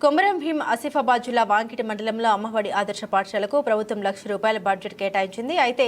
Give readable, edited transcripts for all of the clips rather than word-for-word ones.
కొమరం భీం ఆసిఫాబాద్ జిల్లా వాంకిటి మండలంలో అమ్మఒడి ఆదర్శ పాఠశాలకు ప్రభుత్వం ₹1,00,000 బడ్జెట్ కేటాయించింది. అయితే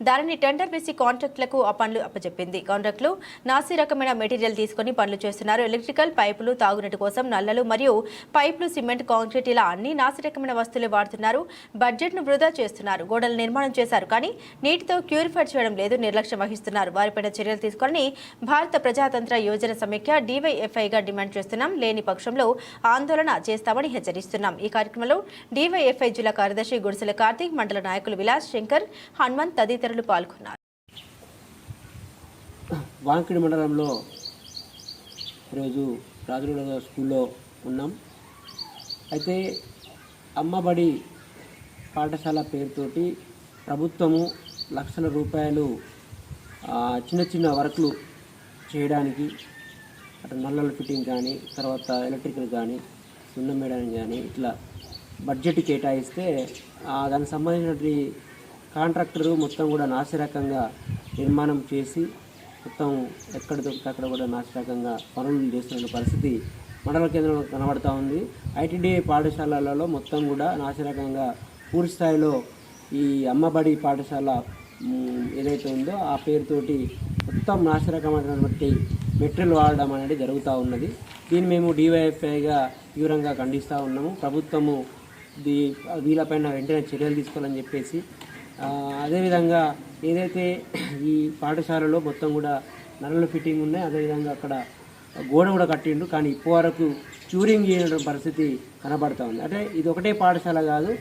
దానిని టెండర్ వేసి కాంట్రాక్టులకు ఆ పనులు అప్పచెప్పింది. కాంట్రాక్టులు నాసి రకమైన మెటీరియల్ తీసుకుని పనులు చేస్తున్నారు. ఎలక్ట్రికల్ పైపులు, తాగునీటి కోసం నల్లలు మరియు పైపులు, సిమెంట్, కాంక్రీట్ ఇలా అన్ని నాసి రకమైన వస్తువులు వాడుతున్నారు. బడ్జెట్ను వృధా చేస్తున్నారు. గోడలు నిర్మాణం చేశారు కానీ నీటితో క్యూరిఫై చేయడం లేదు. నిర్లక్ష్యం వహిస్తున్నారు. వారిపైన చర్యలు తీసుకోవాలని భారత ప్రజాతంత్ర యోజన సమైక్య DYFIగా డిమాండ్ చేస్తున్నాం. లేని పక్షంలో ఆందోళన చేస్తామని హెచ్చరిస్తున్నాం. ఈ కార్యక్రమంలో DYFI జిల్లా కార్యదర్శి గుడిసెల కార్తీక్, మండల నాయకులు విలాస్, శంకర్, హనుమంత్ తదితరులు పాల్గొన్నారు. వాంకిడి మండలంలో ఈరోజు రాజుల స్కూల్లో ఉన్నాం. అయితే అమ్మబడి పాఠశాల పేరుతోటి ప్రభుత్వము లక్షల రూపాయలు చిన్న చిన్న వర్క్లు చేయడానికి, అటు నల్లల ఫిట్టింగ్ కానీ, తర్వాత ఎలక్ట్రికల్ కానీ, సున్నం వేయడానికి కానీ ఇట్లా బడ్జెట్ కేటాయిస్తే దానికి సంబంధించినటువంటి కాంట్రాక్టరు మొత్తం కూడా నాసిరకంగా నిర్మాణం చేసి మొత్తం ఎక్కడ దొరికితే అక్కడ కూడా నాసిరకంగా పనులు చేస్తున్న పరిస్థితి మండల కేంద్రంలో కనబడుతూ ఉంది. ITDA పాఠశాలలలో మొత్తం కూడా నాసిరకంగా పూర్తి స్థాయిలో ఈ అమ్మబడి పాఠశాల ఏదైతే ఉందో ఆ పేరుతోటి మొత్తం నాసిరకమైనటువంటి మెటీరియల్ వాడడం అనేది జరుగుతూ ఉన్నది. దీన్ని మేము DYFIగా తీవ్రంగా ఖండిస్తూ ఉన్నాము. ప్రభుత్వము వీళ్ళపైన వెంటనే చర్యలు తీసుకోవాలని చెప్పేసి, అదేవిధంగా ఏదైతే ఈ పాఠశాలలో మొత్తం కూడా నల్లల ఫిట్టింగ్ ఉన్నాయి, అదేవిధంగా అక్కడ గోడ కూడా కట్టిండు కానీ ఇప్పటివరకు క్యూరింగ్ చేయడం పరిస్థితి కనబడుతూ ఉంది. అంటే ఇది ఒకటే పాఠశాల కాదు,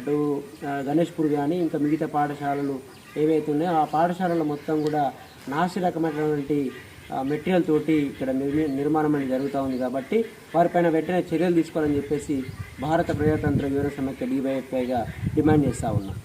అటు గణేష్పూర్ కానీ ఇంకా మిగతా పాఠశాలలు ఏవైతే ఉన్నాయో ఆ పాఠశాలలో మొత్తం కూడా నాసి రకమైనటువంటి మెటీరియల్ తోటి ఇక్కడ నిర్మాణం అనేది జరుగుతూ ఉంది. కాబట్టి వారిపైన వెంటనే చర్యలు తీసుకోవాలని చెప్పేసి భారత ప్రజాతంత్ర యోజన సమైక్య DYFIగా డిమాండ్ చేస్తూ ఉన్నాం.